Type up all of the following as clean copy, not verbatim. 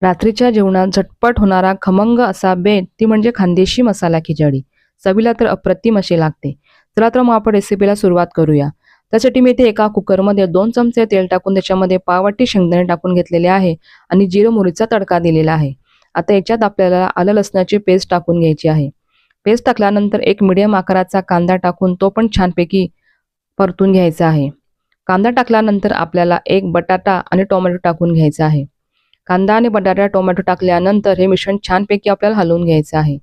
रात्रीच्या जेवणात झटपट होणारा खमंग असा बेत ती म्हणजे खानदेशी मसाला खिचडी. चवीला तर अप्रतिम अशी लागते. चला तर मग आपण रेसिपीला सुरुवात करूया. त्यासाठी मी इथे एका कुकरमध्ये 2 चमचे तेल टाकून त्याच्यामध्ये पाववाटी शेंगदाणे टाकून घेतलेले आहे आणि जिरं मोहरीचा तडका दिलेला आहे. आता याच्यात आपल्याला आलं लसणाची पेस्ट टाकून घ्यायची आहे. पेस्ट टाकल्यानंतर एक मीडियम आकाराचा कांदा टाकून तो पण छानपैकी परतून घ्यायचा आहे. कांदा टाकल्यानंतर आपल्याला एक बटाटा आणि टोमॅटो टाकून घ्यायचा आहे. कांदा आणि बटाटा, टोमॅटो टाकल्यानंतर हे मिश्रण छानपैकी आपल्याला हलवून घ्यायचं आहे.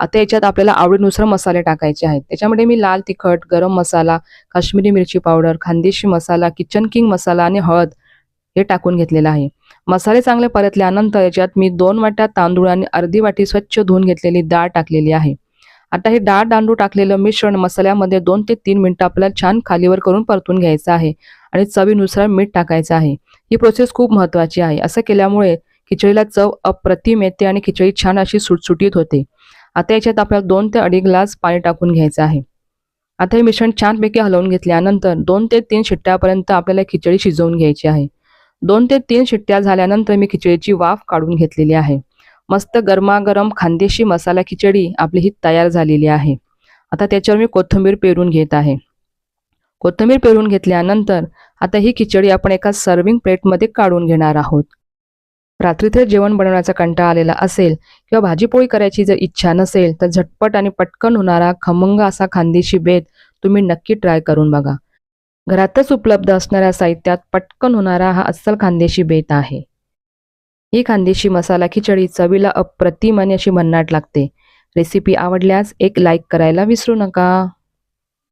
आता याच्यात आपल्याला आवडीनुसार मसाले टाकायचे आहेत. त्याच्यामध्ये मी लाल तिखट, गरम मसाला, काश्मीरी मिरची पावडर, खानदेशी मसाला, किचन किंग मसाला आणि हळद हे टाकून घेतलेलं आहे. मसाले चांगले परतल्यानंतर याच्यात मी 2 वाट्या तांदूळ आणि अर्धी वाटी स्वच्छ धुवून घेतलेली डाळ टाकलेली आहे. आता हे डाळ तांदूळ टाकलेलं मिश्रण मसाल्यामध्ये 2 ते 3 मिनिटं आपल्याला छान खालीवर करून परतून घ्यायचं आहे आणि चवीनुसार मीठ टाकायचं आहे. ही प्रोसेस खूप महत्त्वाची आहे. असं केल्यामुळे खिचडीला चव अप्रतिम येते आणि खिचडी छान अशी सुटसुटीत होते. आता याच्यात आपल्याला 2 ते अडीच ग्लास पाणी टाकून घ्यायचं आहे. आता हे मिश्रण छानपैकी हलवून घेतल्यानंतर 2 ते 3 शिट्ट्यापर्यंत आपल्याला खिचडी शिजवून घ्यायची आहे. 2 ते 3 शिट्ट्या झाल्यानंतर मी खिचडीची वाफ काढून घेतलेली आहे. मस्त गरमागरम खानदेशी मसाला खिचडी आपली ही तयार झालेली आहे. आता त्याच्यावर मी कोथिंबीर पेरून घेत आहे. कोथिंबीर पेरून घेतल्यानंतर आता ही खिचडी आपण एका सर्व्हिंग प्लेटमध्ये काढून घेणार आहोत. रात्रीचं जेवण बनवण्याचा कंटाळा आलेला असेल किंवा भाजीपोळी करायची जर इच्छा नसेल तर झटपट आणि पटकन होणारा खमंग असा खानदेशी बेत तुम्ही नक्की ट्राय करून बघा. घरातच उपलब्ध असणाऱ्या साहित्यात पटकन होणारा हा अस्सल खानदेशी बेत आहे. ही खानदेशी मसाला खिचडी चवीला अप्रतिम आणि अशी भन्नाट लागते. रेसिपी आवडल्यास एक लाईक करायला विसरू नका.